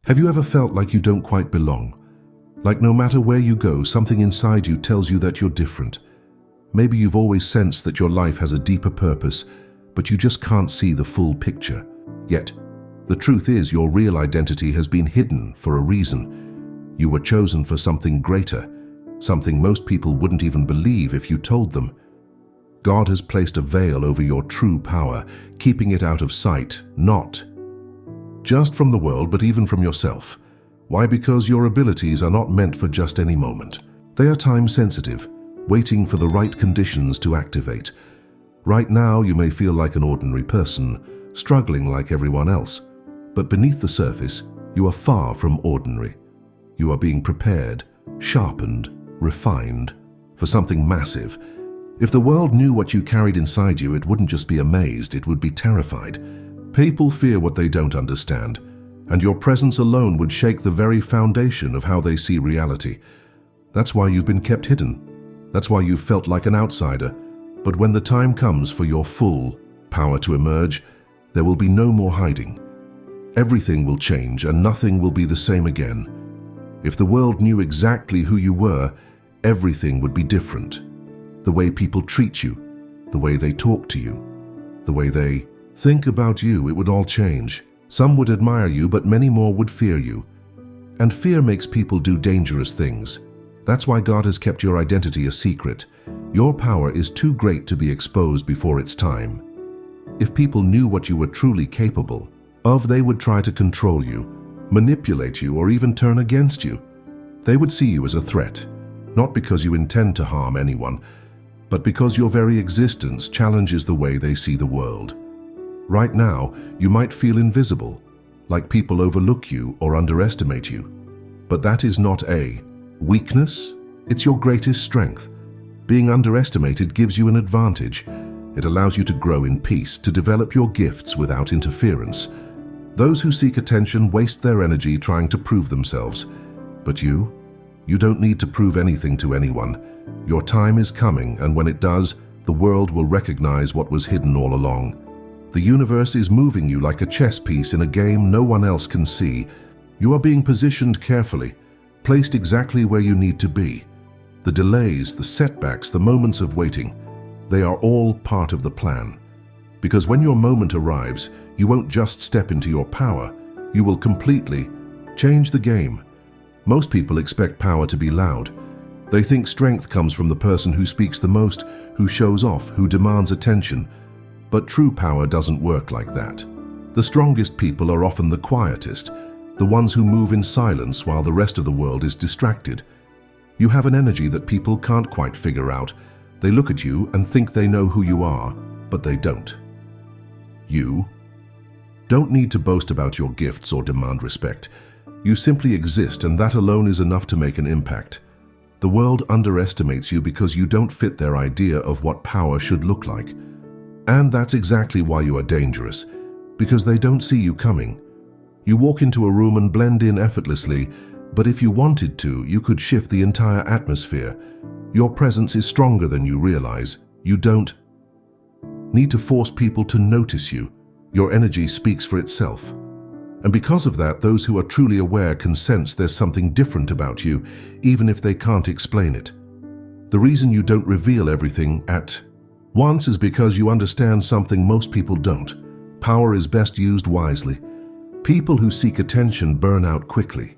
Have you ever felt like you don't quite belong? Like no matter where you go, something inside you tells you that you're different. Maybe you've always sensed that your life has a deeper purpose, but you just can't see the full picture. Yet, the truth is your real identity has been hidden for a reason. You were chosen for something greater, something most people wouldn't even believe if you told them. God has placed a veil over your true power, keeping it out of sight, not just from the world, but even from yourself. Why? Because your abilities are not meant for just any moment. They are time-sensitive, waiting for the right conditions to activate. Right now, you may feel like an ordinary person, struggling like everyone else. But beneath the surface, you are far from ordinary. You are being prepared, sharpened, refined for something massive. If the world knew what you carried inside you, it wouldn't just be amazed, it would be terrified. People fear what they don't understand, and your presence alone would shake the very foundation of how they see reality. That's why you've been kept hidden. That's why you've felt like an outsider. But when the time comes for your full power to emerge, there will be no more hiding. Everything will change and nothing will be the same again. If the world knew exactly who you were, everything would be different. The way people treat you, the way they talk to you, the way they think about you, it would all change. Some would admire you, but many more would fear you. And fear makes people do dangerous things. That's why God has kept your identity a secret. Your power is too great to be exposed before its time. If people knew what you were truly capable of, they would try to control you, manipulate you, or even turn against you. They would see you as a threat, not because you intend to harm anyone, but because your very existence challenges the way they see the world. Right now, you might feel invisible, like people overlook you or underestimate you. But that is not a weakness, it's your greatest strength. Being underestimated gives you an advantage. It allows you to grow in peace, to develop your gifts without interference. Those who seek attention waste their energy trying to prove themselves. But you don't need to prove anything to anyone. Your time is coming, and when it does, the world will recognize what was hidden all along. The universe is moving you like a chess piece in a game no one else can see. You are being positioned carefully, placed exactly where you need to be. The delays, the setbacks, the moments of waiting, they are all part of the plan. Because when your moment arrives, you won't just step into your power, you will completely change the game. Most people expect power to be loud. They think strength comes from the person who speaks the most, who shows off, who demands attention. But true power doesn't work like that. The strongest people are often the quietest, the ones who move in silence while the rest of the world is distracted. You have an energy that people can't quite figure out. They look at you and think they know who you are, but they don't. You don't need to boast about your gifts or demand respect. You simply exist, and that alone is enough to make an impact. The world underestimates you because you don't fit their idea of what power should look like. And that's exactly why you are dangerous, because they don't see you coming. You walk into a room and blend in effortlessly, but if you wanted to, you could shift the entire atmosphere. Your presence is stronger than you realize. You don't need to force people to notice you. Your energy speaks for itself. And because of that, those who are truly aware can sense there's something different about you, even if they can't explain it. The reason you don't reveal everything at once is because you understand something most people don't. Power is best used wisely. People who seek attention burn out quickly.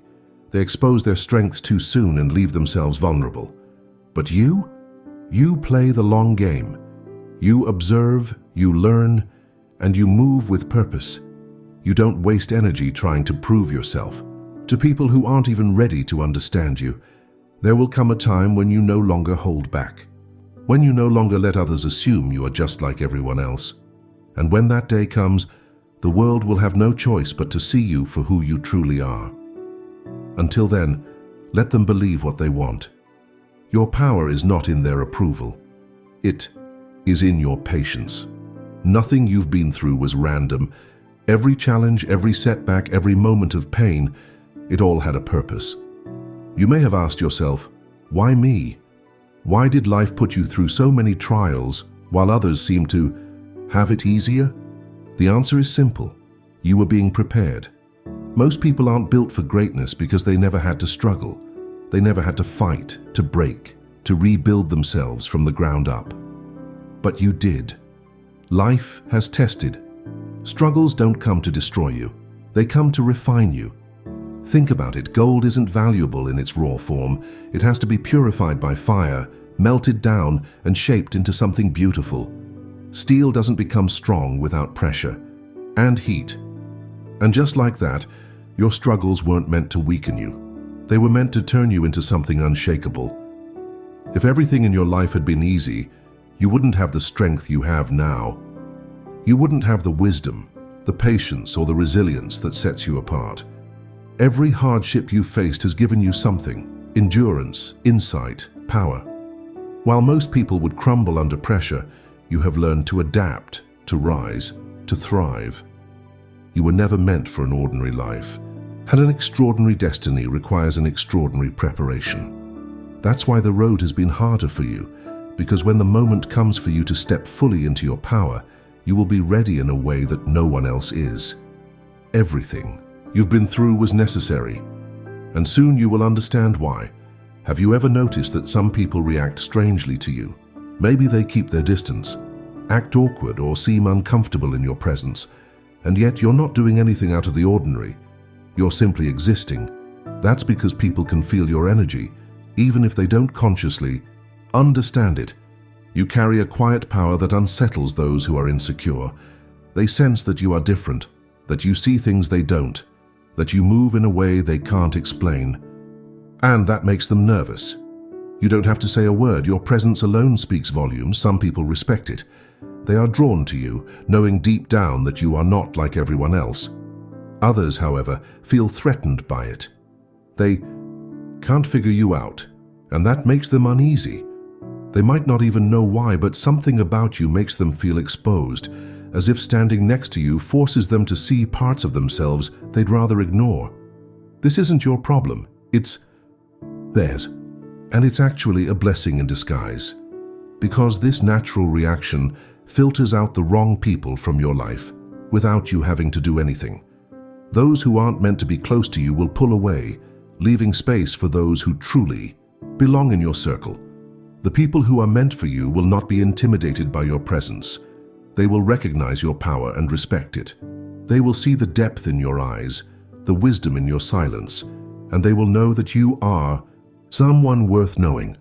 They expose their strengths too soon and leave themselves vulnerable. But you play the long game. You observe, you learn, and you move with purpose. You don't waste energy trying to prove yourself to people who aren't even ready to understand you. There will come a time when you no longer hold back, when you no longer let others assume you are just like everyone else. And when that day comes, the world will have no choice but to see you for who you truly are. Until then, let them believe what they want. Your power is not in their approval. It is in your patience. Nothing you've been through was random. Every challenge, every setback, every moment of pain, it all had a purpose. You may have asked yourself, why me? Why did life put you through so many trials while others seem to have it easier? The answer is simple. You were being prepared. Most people aren't built for greatness because they never had to struggle. They never had to fight, to break, to rebuild themselves from the ground up. But you did. Life has tested. Struggles don't come to destroy you. They come to refine you. Think about it. Gold isn't valuable in its raw form. It has to be purified by fire, melted down, and shaped into something beautiful. Steel doesn't become strong without pressure and heat. And just like that, your struggles weren't meant to weaken you. They were meant to turn you into something unshakable. If everything in your life had been easy, you wouldn't have the strength you have now. You wouldn't have the wisdom, the patience, or the resilience that sets you apart. Every hardship you faced has given you something: endurance, insight, power. While most people would crumble under pressure, you have learned to adapt, to rise, to thrive. You were never meant for an ordinary life, and an extraordinary destiny requires an extraordinary preparation. That's why the road has been harder for you, because when the moment comes for you to step fully into your power, you will be ready in a way that no one else is. Everything you've been through was necessary, and soon you will understand why. Have you ever noticed that some people react strangely to you? Maybe they keep their distance, act awkward, or seem uncomfortable in your presence, and yet you're not doing anything out of the ordinary. You're simply existing. That's because people can feel your energy, even if they don't consciously understand it. You carry a quiet power that unsettles those who are insecure. They sense that you are different, that you see things they don't, that you move in a way they can't explain. And that makes them nervous. You don't have to say a word. Your presence alone speaks volumes. Some people respect it. They are drawn to you, knowing deep down that you are not like everyone else. Others, however, feel threatened by it. They can't figure you out, and that makes them uneasy. They might not even know why, but something about you makes them feel exposed, as if standing next to you forces them to see parts of themselves they'd rather ignore. This isn't your problem, it's theirs, and it's actually a blessing in disguise, because this natural reaction filters out the wrong people from your life without you having to do anything. Those who aren't meant to be close to you will pull away, leaving space for those who truly belong in your circle. The people who are meant for you will not be intimidated by your presence. They will recognize your power and respect it. They will see the depth in your eyes, the wisdom in your silence, and they will know that you are someone worth knowing.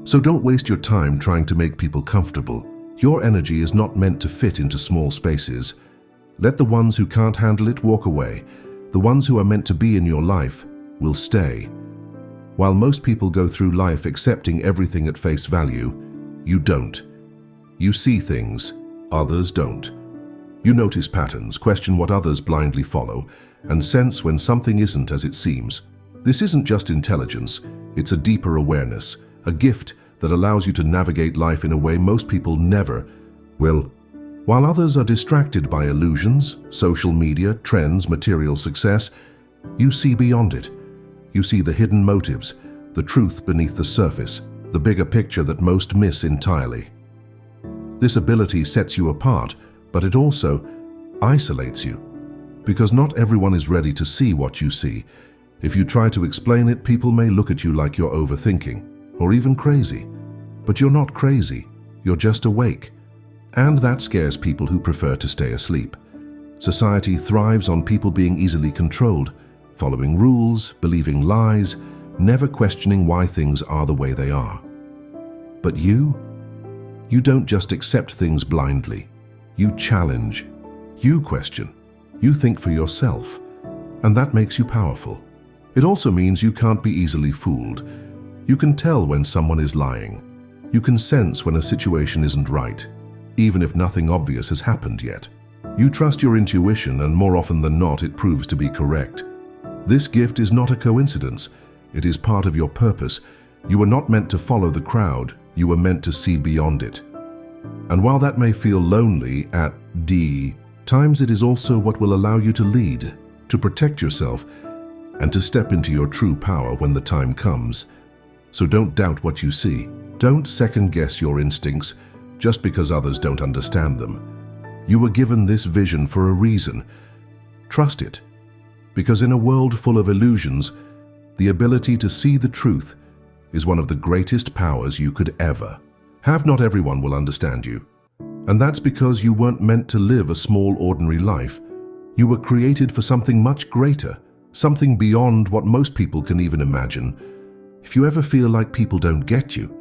So don't waste your time trying to make people comfortable. Your energy is not meant to fit into small spaces. Let the ones who can't handle it walk away. The ones who are meant to be in your life will stay. While most people go through life accepting everything at face value, you don't. You see things, others don't. You notice patterns, question what others blindly follow, and sense when something isn't as it seems. This isn't just intelligence, it's a deeper awareness, a gift that allows you to navigate life in a way most people never will. While others are distracted by illusions, social media, trends, material success, you see beyond it. You see the hidden motives, the truth beneath the surface, the bigger picture that most miss entirely. This ability sets you apart, but it also isolates you, because not everyone is ready to see what you see. If you try to explain it, people may look at you like you're overthinking, or even crazy. But you're not crazy, you're just awake. And that scares people who prefer to stay asleep. Society thrives on people being easily controlled, following rules, believing lies, never questioning why things are the way they are. But you don't just accept things blindly. You challenge, you question, you think for yourself, and that makes you powerful. It also means you can't be easily fooled. You can tell when someone is lying. You can sense when a situation isn't right, even if nothing obvious has happened yet. You trust your intuition, and more often than not, it proves to be correct. This gift is not a coincidence. It is part of your purpose. You were not meant to follow the crowd. You were meant to see beyond it. And while that may feel lonely at times, it is also what will allow you to lead, to protect yourself, and to step into your true power when the time comes. So don't doubt what you see. Don't second-guess your instincts just because others don't understand them. You were given this vision for a reason. Trust it. Because in a world full of illusions, the ability to see the truth is one of the greatest powers you could ever have. Not everyone will understand you. And that's because you weren't meant to live a small, ordinary life. You were created for something much greater, something beyond what most people can even imagine. If you ever feel like people don't get you,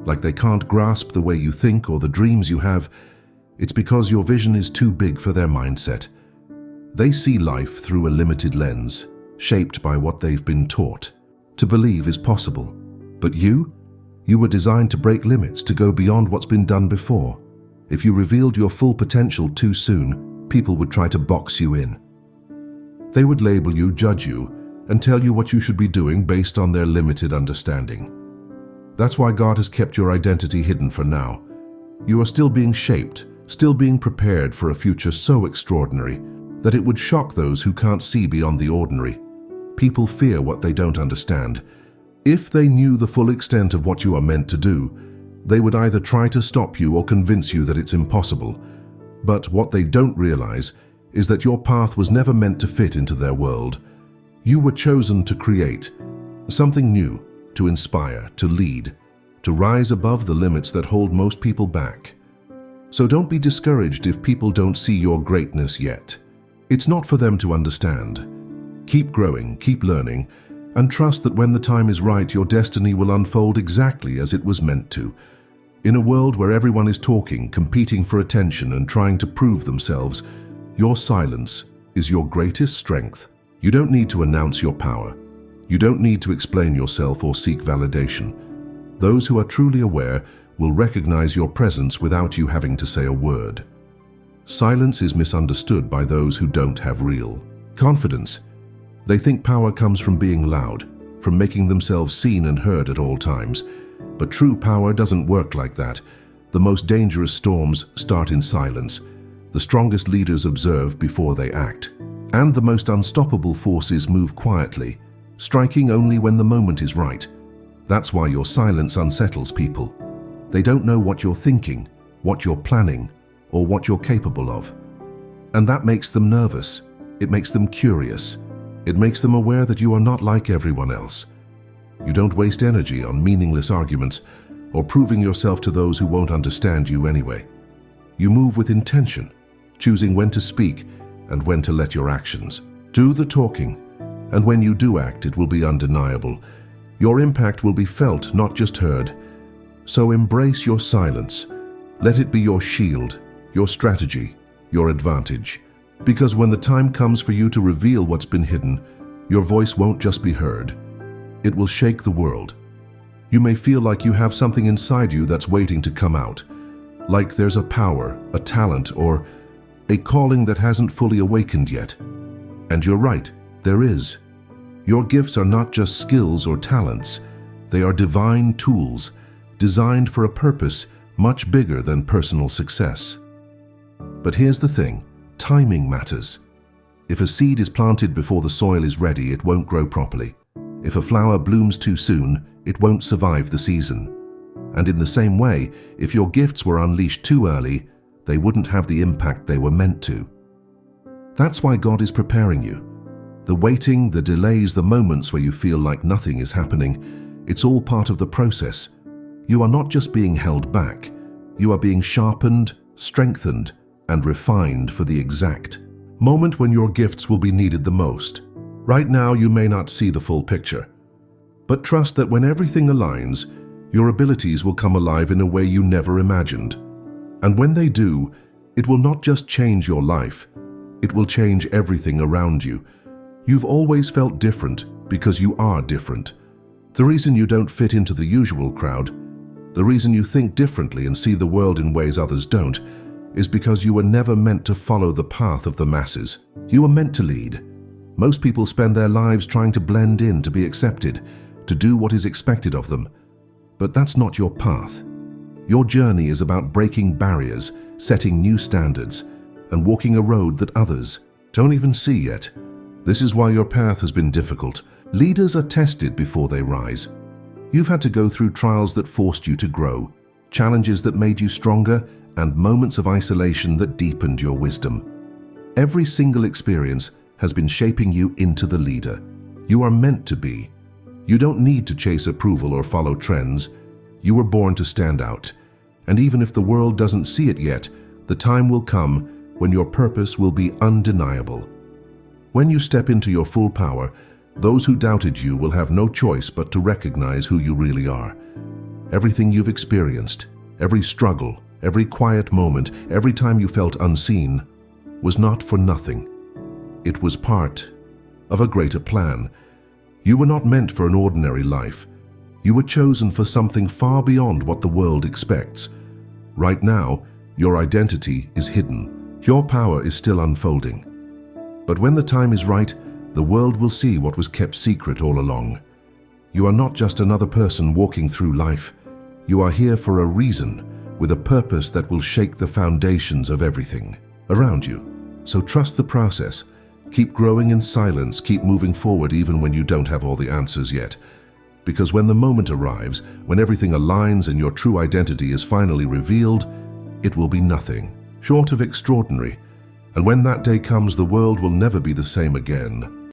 like they can't grasp the way you think or the dreams you have, it's because your vision is too big for their mindset. They see life through a limited lens, shaped by what they've been taught to believe is possible. But you were designed to break limits, to go beyond what's been done before. If you revealed your full potential too soon, people would try to box you in. They would label you, judge you, and tell you what you should be doing based on their limited understanding. That's why God has kept your identity hidden for now. You are still being shaped, still being prepared for a future so extraordinary that it would shock those who can't see beyond the ordinary. People fear what they don't understand. If they knew the full extent of what you are meant to do, they would either try to stop you or convince you that it's impossible. But what they don't realize is that your path was never meant to fit into their world. You were chosen to create something new, to inspire, to lead, to rise above the limits that hold most people back. So don't be discouraged if people don't see your greatness yet. It's not for them to understand. Keep growing, keep learning, and trust that when the time is right, your destiny will unfold exactly as it was meant to. In a world where everyone is talking, competing for attention, and trying to prove themselves, your silence is your greatest strength. You don't need to announce your power. You don't need to explain yourself or seek validation. Those who are truly aware will recognize your presence without you having to say a word. Silence is misunderstood by those who don't have real confidence. They think power comes from being loud, from making themselves seen and heard at all times. But true power doesn't work like that. The most dangerous storms start in silence. The strongest leaders observe before they act. And the most unstoppable forces move quietly, striking only when the moment is right. That's why your silence unsettles people. They don't know what you're thinking, what you're planning, or what you're capable of. And that makes them nervous. It makes them curious. It makes them aware that you are not like everyone else. You don't waste energy on meaningless arguments or proving yourself to those who won't understand you anyway. You move with intention, choosing when to speak and when to let your actions do the talking. And when you do act, it will be undeniable. Your impact will be felt, not just heard. So embrace your silence. Let it be your shield, your strategy, your advantage. Because when the time comes for you to reveal what's been hidden, your voice won't just be heard. It will shake the world. You may feel like you have something inside you that's waiting to come out. Like there's a power, a talent, or a calling that hasn't fully awakened yet. And you're right, there is. Your gifts are not just skills or talents. They are divine tools, designed for a purpose much bigger than personal success. But here's the thing, timing matters. If a seed is planted before the soil is ready, it won't grow properly. If a flower blooms too soon, it won't survive the season. And in the same way, if your gifts were unleashed too early, they wouldn't have the impact they were meant to. That's why God is preparing you. The waiting, the delays, the moments where you feel like nothing is happening, it's all part of the process. You are not just being held back, you are being sharpened, strengthened, and refined for the exact moment when your gifts will be needed the most. Right now, you may not see the full picture, but trust that when everything aligns, your abilities will come alive in a way you never imagined. And when they do, it will not just change your life, it will change everything around you. You've always felt different because you are different. The reason you don't fit into the usual crowd, the reason you think differently and see the world in ways others don't, is because you were never meant to follow the path of the masses. You were meant to lead. Most people spend their lives trying to blend in, to be accepted, to do what is expected of them. But that's not your path. Your journey is about breaking barriers, setting new standards, and walking a road that others don't even see yet. This is why your path has been difficult. Leaders are tested before they rise. You've had to go through trials that forced you to grow, challenges that made you stronger, and moments of isolation that deepened your wisdom. Every single experience has been shaping you into the leader you are meant to be. You don't need to chase approval or follow trends. You were born to stand out. And even if the world doesn't see it yet, the time will come when your purpose will be undeniable. When you step into your full power, those who doubted you will have no choice but to recognize who you really are. Everything you've experienced, every struggle, every quiet moment, every time you felt unseen, was not for nothing. It was part of a greater plan. You were not meant for an ordinary life. You were chosen for something far beyond what the world expects. Right now, your identity is hidden. Your power is still unfolding. But when the time is right, the world will see what was kept secret all along. You are not just another person walking through life. You are here for a reason, with a purpose that will shake the foundations of everything around you. So trust the process. Keep growing in silence, keep moving forward even when you don't have all the answers yet. Because when the moment arrives, when everything aligns and your true identity is finally revealed, it will be nothing short of extraordinary. And when that day comes, the world will never be the same again.